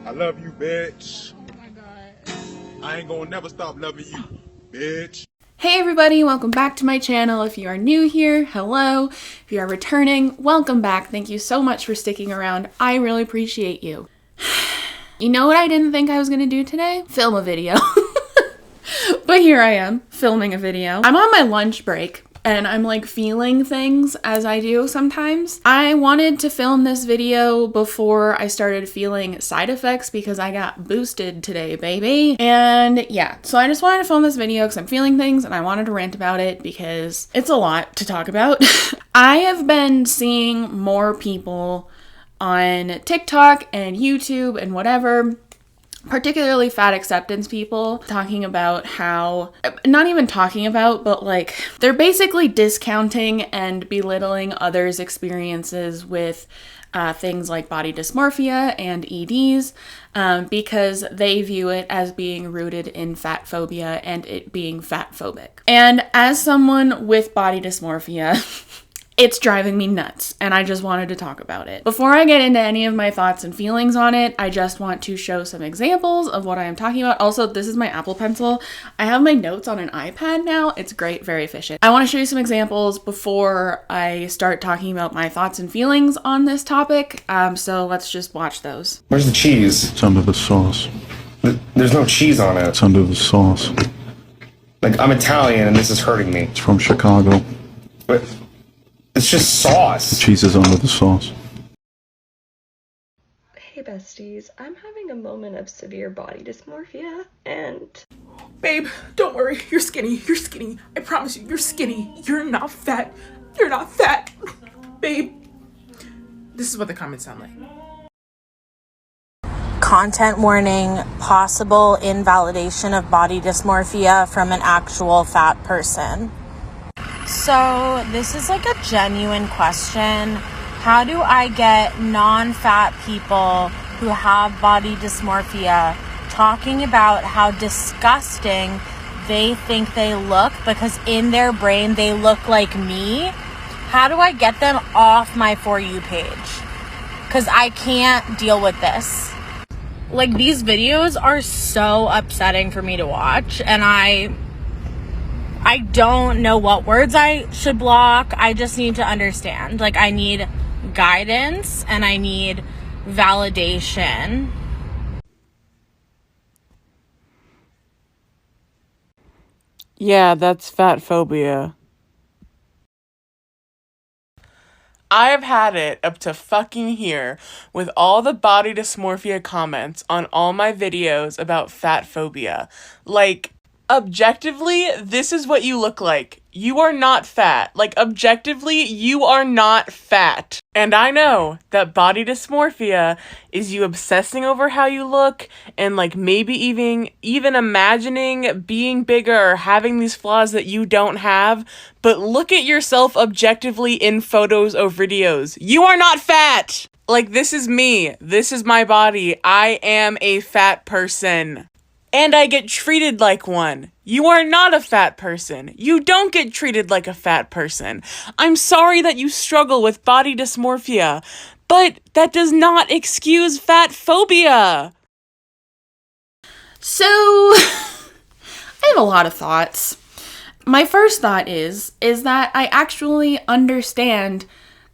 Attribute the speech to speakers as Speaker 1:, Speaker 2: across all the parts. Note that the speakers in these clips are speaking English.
Speaker 1: I love you, bitch. Oh my god. I ain't gonna never stop loving you, bitch.
Speaker 2: Hey everybody, welcome back to my channel. If you are new here, hello. If you are returning, welcome back. Thank you so much for sticking around. I really appreciate you. You know what I didn't think I was gonna do today? Film a video. But here I am, filming a video. I'm on my lunch break, and I'm like feeling things as I do sometimes. I wanted to film this video before I started feeling side effects because I got boosted today, baby. And yeah, so I just wanted to film this video because I'm feeling things and I wanted to rant about it because it's a lot to talk about. I have been seeing more people on TikTok and YouTube and whatever, particularly fat acceptance people, talking about how, not even talking about, but like, they're basically discounting and belittling others' experiences with things like body dysmorphia and EDs because they view it as being rooted in fat phobia and it being fatphobic. And as someone with body dysmorphia, it's driving me nuts, and I just wanted to talk about it. Before I get into any of my thoughts and feelings on it, I just want to show some examples of what I am talking about. Also, this is my Apple Pencil. I have my notes on an iPad now. It's great, very efficient. I want to show you some examples before I start talking about my thoughts and feelings on this topic, so let's just watch those.
Speaker 3: Where's the cheese?
Speaker 4: It's under the sauce.
Speaker 3: There's no cheese on it.
Speaker 4: It's under the sauce.
Speaker 3: Like, I'm Italian and this is hurting me.
Speaker 4: It's from Chicago.
Speaker 3: But it's just sauce.
Speaker 4: The cheese is under the sauce.
Speaker 5: Hey besties, I'm having a moment of severe body dysmorphia and...
Speaker 6: Babe, don't worry, you're skinny, I promise you, you're skinny, you're not fat, babe. This is what the comments sound like.
Speaker 7: Content warning, possible invalidation of body dysmorphia from an actual fat person. So this is like a genuine question. How do I get non-fat people who have body dysmorphia talking about how disgusting they think they look because in their brain they look like me? How do I get them off my For You page? Because I can't deal with this. Like, these videos are so upsetting for me to watch, and I don't know what words I should block. I just need to understand. Like, I need guidance and I need validation.
Speaker 8: Yeah, that's fat phobia.
Speaker 6: I've had it up to fucking here with all the body dysmorphia comments on all my videos about fat phobia. Like, objectively, this is what you look like. You are not fat. Like, objectively, you are not fat. And I know that body dysmorphia is you obsessing over how you look and like maybe even imagining being bigger or having these flaws that you don't have. But look at yourself objectively in photos or videos. You are not fat. Like, this is me. This is my body. I am a fat person. And I get treated like one. You are not a fat person. You don't get treated like a fat person. I'm sorry that you struggle with body dysmorphia, but that does not excuse fat phobia.
Speaker 2: So, I have a lot of thoughts. My first thought is that I actually understand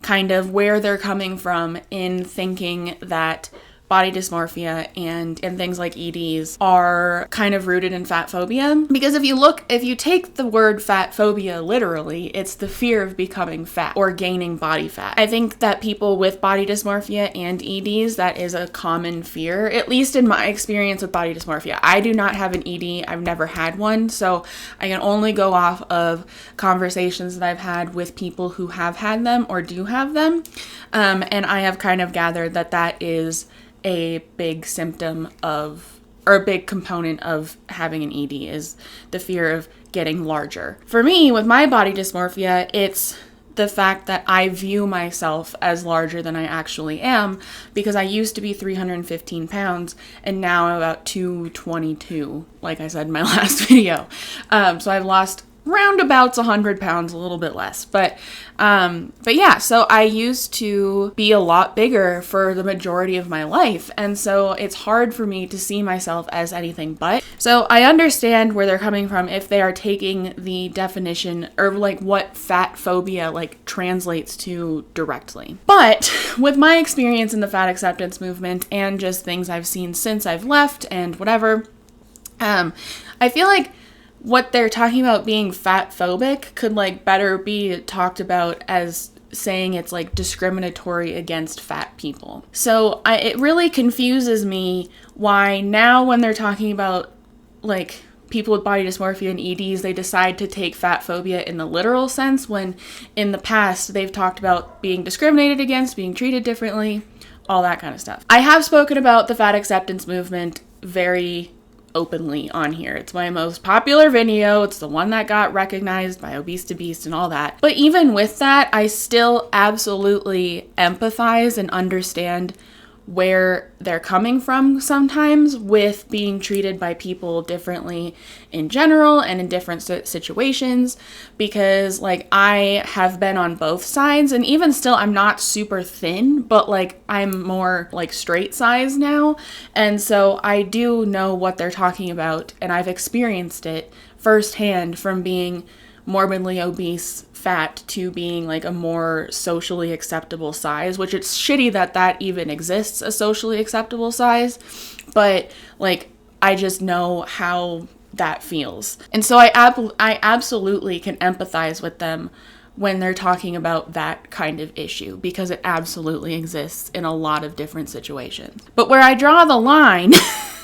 Speaker 2: kind of where they're coming from in thinking that body dysmorphia and things like EDs are kind of rooted in fat phobia. Because if you take the word fat phobia literally, it's the fear of becoming fat or gaining body fat. I think that people with body dysmorphia and EDs, that is a common fear, at least in my experience with body dysmorphia. I do not have an ED. I've never had one, so I can only go off of conversations that I've had with people who have had them or do have them. And I have kind of gathered that that is a big symptom of, or a big component of having an ED, is the fear of getting larger. For me, with my body dysmorphia, it's the fact that I view myself as larger than I actually am, because I used to be 315 pounds and now I'm about 222, like I said in my last video. So I've lost roundabouts 100 pounds, a little bit less. But yeah, so I used to be a lot bigger for the majority of my life. And so it's hard for me to see myself as anything but. So I understand where they're coming from if they are taking the definition or like what fat phobia like translates to directly. But with my experience in the fat acceptance movement and just things I've seen since I've left and whatever, I feel like what they're talking about being fat phobic could like better be talked about as saying it's like discriminatory against fat people. So it really confuses me why now when they're talking about like people with body dysmorphia and EDs, they decide to take fat phobia in the literal sense when in the past they've talked about being discriminated against, being treated differently, all that kind of stuff. I have spoken about the fat acceptance movement very openly on here. It's my most popular video. It's the one that got recognized by Obese to Beast and all that. But even with that, I still absolutely empathize and understand where they're coming from sometimes with being treated by people differently in general and in different situations, because like I have been on both sides, and even still I'm not super thin, but like I'm more like straight size now, and so I do know what they're talking about, and I've experienced it firsthand from being morbidly obese fat to being like a more socially acceptable size, which it's shitty that that even exists, a socially acceptable size, but like I just know how that feels. And so I absolutely can empathize with them when they're talking about that kind of issue, because it absolutely exists in a lot of different situations. But where I draw the line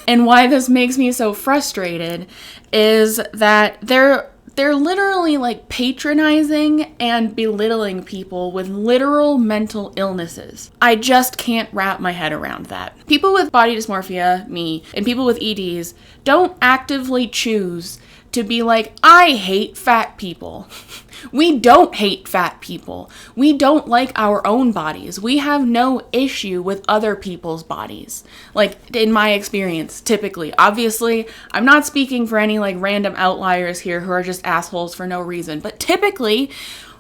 Speaker 2: and why this makes me so frustrated is that they're literally like patronizing and belittling people with literal mental illnesses. I just can't wrap my head around that. People with body dysmorphia, me, and people with EDs don't actively choose to be like, I hate fat people. We don't hate fat people. We don't like our own bodies. We have no issue with other people's bodies. Like, in my experience, typically. Obviously, I'm not speaking for any like random outliers here who are just assholes for no reason, but typically,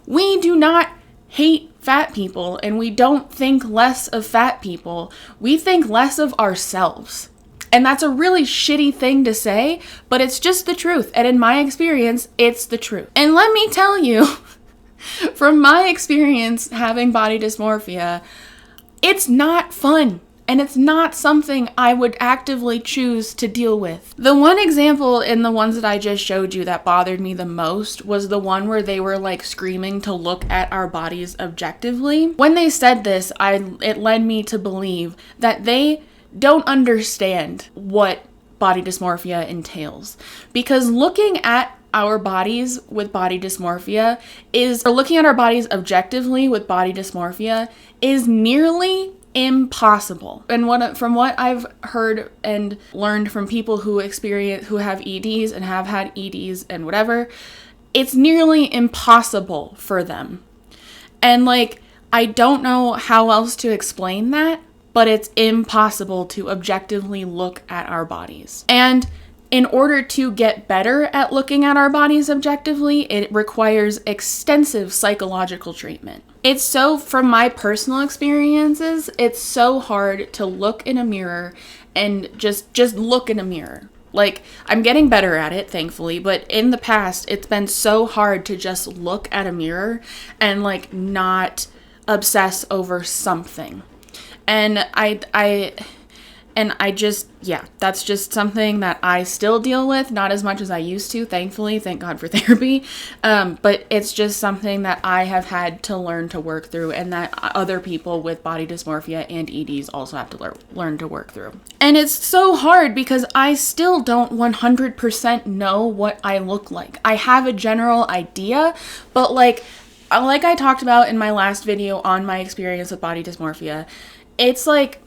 Speaker 2: we do not hate fat people, and we don't think less of fat people. We think less of ourselves. And that's a really shitty thing to say, but it's just the truth. And in my experience, it's the truth. And let me tell you, from my experience having body dysmorphia, it's not fun. And it's not something I would actively choose to deal with. The one example in the ones that I just showed you that bothered me the most was the one where they were like screaming to look at our bodies objectively. When they said this, it led me to believe that they don't understand what body dysmorphia entails, because looking at our bodies with body dysmorphia or looking at our bodies objectively with body dysmorphia is nearly impossible. And from what I've heard and learned from people who have EDs and have had EDs and whatever, it's nearly impossible for them. And like, I don't know how else to explain that, but it's impossible to objectively look at our bodies. And in order to get better at looking at our bodies objectively, it requires extensive psychological treatment. From my personal experiences, it's so hard to look in a mirror and just look in a mirror. Like, I'm getting better at it, thankfully, but in the past, it's been so hard to just look at a mirror and like not obsess over something. And that's just something that I still deal with, not as much as I used to, thankfully, thank God for therapy. But it's just something that I have had to learn to work through, and that other people with body dysmorphia and EDs also have to learn to work through. And it's so hard because I still don't 100% know what I look like. I have a general idea, but like I talked about in my last video on my experience with body dysmorphia, it's like,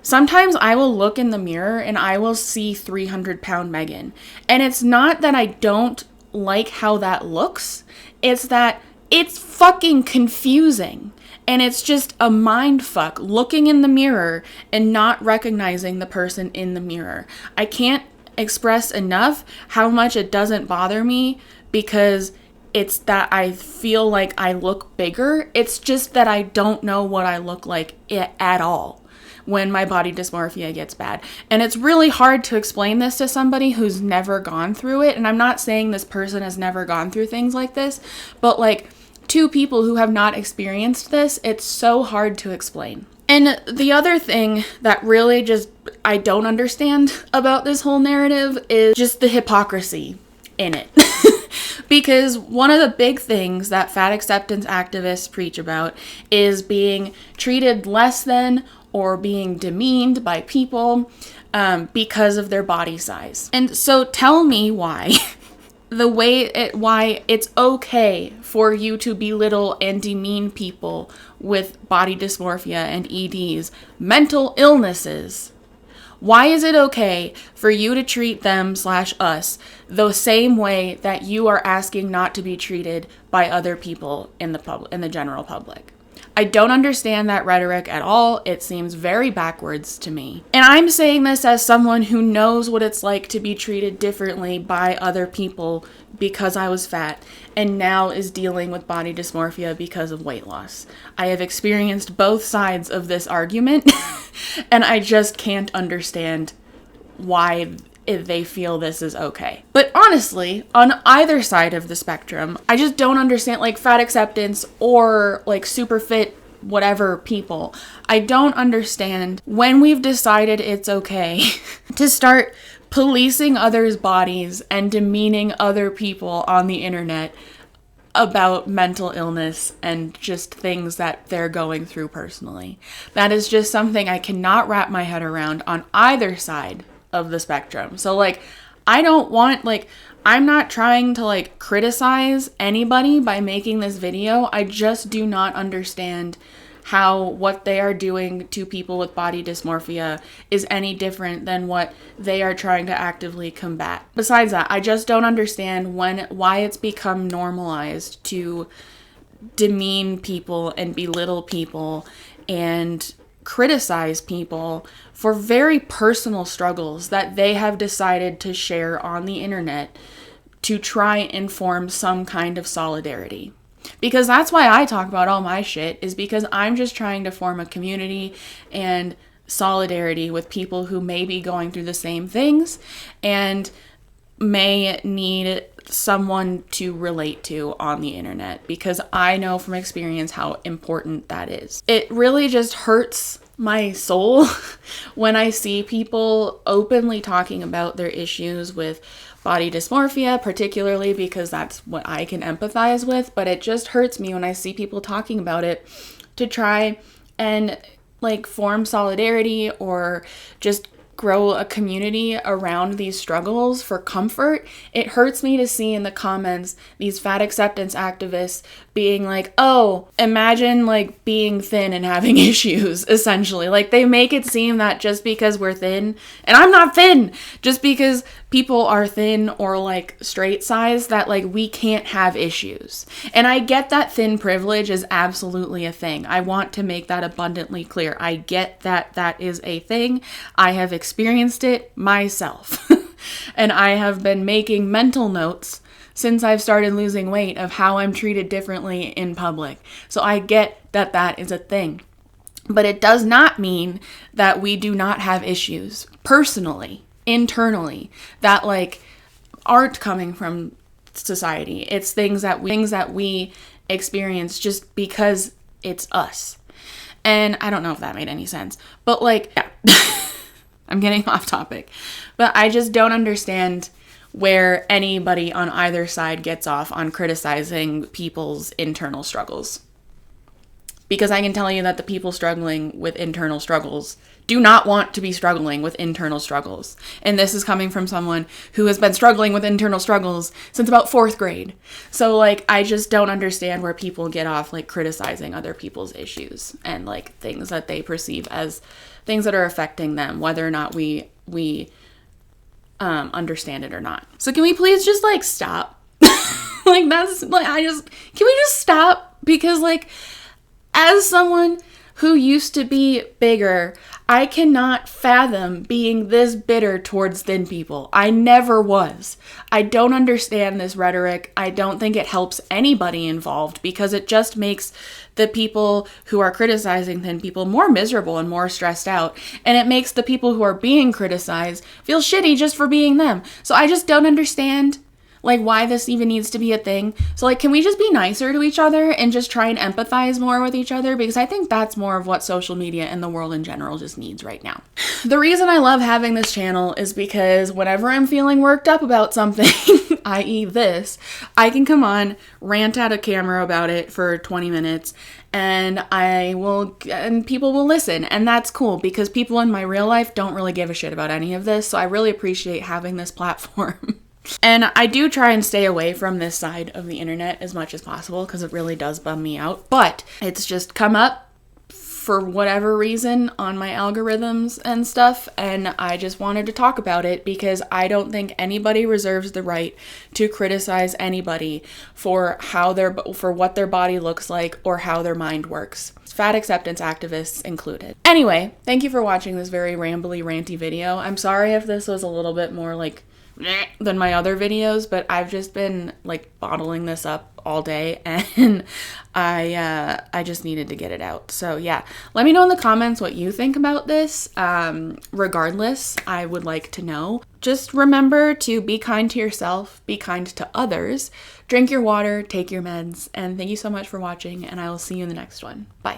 Speaker 2: sometimes I will look in the mirror and I will see 300-pound Megan. And it's not that I don't like how that looks. It's that it's fucking confusing. And it's just a mind fuck looking in the mirror and not recognizing the person in the mirror. I can't express enough how much it doesn't bother me because it's that I feel like I look bigger. It's just that I don't know what I look like at all when my body dysmorphia gets bad. And it's really hard to explain this to somebody who's never gone through it. And I'm not saying this person has never gone through things like this, but like to people who have not experienced this, it's so hard to explain. And the other thing that really just I don't understand about this whole narrative is just the hypocrisy in it. Because one of the big things that fat acceptance activists preach about is being treated less than or being demeaned by people because of their body size. And so tell me why why it's okay for you to belittle and demean people with body dysmorphia and EDs, mental illnesses. Why is it okay for you to treat them / us the same way that you are asking not to be treated by other people in the general public? I don't understand that rhetoric at all. It seems very backwards to me. And I'm saying this as someone who knows what it's like to be treated differently by other people because I was fat and now is dealing with body dysmorphia because of weight loss. I have experienced both sides of this argument and I just can't understand why they feel this is okay. But honestly, on either side of the spectrum, I just don't understand, like, fat acceptance or like super fit whatever people. I don't understand when we've decided it's okay to start policing others' bodies and demeaning other people on the internet about mental illness and just things that they're going through personally. That is just something I cannot wrap my head around on either side of the spectrum. So like, I don't want, like, I'm not trying to like criticize anybody by making this video. I just do not understand how what they are doing to people with body dysmorphia is any different than what they are trying to actively combat. Besides that, I just don't understand why it's become normalized to demean people and belittle people and criticize people for very personal struggles that they have decided to share on the internet to try and form some kind of solidarity. Because that's why I talk about all my shit, is because I'm just trying to form a community and solidarity with people who may be going through the same things and may need someone to relate to on the internet, because I know from experience how important that is. It really just hurts my soul when I see people openly talking about their issues with body dysmorphia, particularly because that's what I can empathize with, but it just hurts me when I see people talking about it to try and like form solidarity or just grow a community around these struggles for comfort. It hurts me to see in the comments these fat acceptance activists being like, oh, imagine like being thin and having issues, essentially. Like, they make it seem that just because we're thin, and I'm not thin, just because people are thin or like straight size, that like we can't have issues. And I get that thin privilege is absolutely a thing. I want to make that abundantly clear. I get that that is a thing. I have experienced it myself. And I have been making mental notes since I've started losing weight of how I'm treated differently in public. So I get that that is a thing. But it does not mean that we do not have issues personally, internally, that like aren't coming from society. It's things that we experience just because it's us. And I don't know if that made any sense, but like, yeah. I'm getting off topic, but I just don't understand where anybody on either side gets off on criticizing people's internal struggles. Because I can tell you that the people struggling with internal struggles do not want to be struggling with internal struggles. And this is coming from someone who has been struggling with internal struggles since about 4th grade. So like, I just don't understand where people get off like criticizing other people's issues and like things that they perceive as things that are affecting them, whether or not we understand it or not. So can we please just like stop? Like, that's like, can we just stop? Because like, as someone who used to be bigger, I cannot fathom being this bitter towards thin people. I never was. I don't understand this rhetoric. I don't think it helps anybody involved because it just makes the people who are criticizing thin people more miserable and more stressed out. And it makes the people who are being criticized feel shitty just for being them. So I just don't understand like why this even needs to be a thing. So like, can we just be nicer to each other and just try and empathize more with each other? Because I think that's more of what social media and the world in general just needs right now. The reason I love having this channel is because whenever I'm feeling worked up about something, i.e. this, I can come on, rant at a camera about it for 20 minutes and people will listen, and that's cool because people in my real life don't really give a shit about any of this. So I really appreciate having this platform. And I do try and stay away from this side of the internet as much as possible because it really does bum me out. But it's just come up for whatever reason on my algorithms and stuff, and I just wanted to talk about it because I don't think anybody reserves the right to criticize anybody for what their body looks like or how their mind works. Fat acceptance activists included. Anyway, thank you for watching this very rambly, ranty video. I'm sorry if this was a little bit more like than my other videos, but I've just been like bottling this up all day and I just needed to get it out. So yeah, let me know in the comments what you think about this. Regardless, I would like to know. Just remember to be kind to yourself, be kind to others, drink your water, take your meds, and thank you so much for watching, and I will see you in the next one. Bye.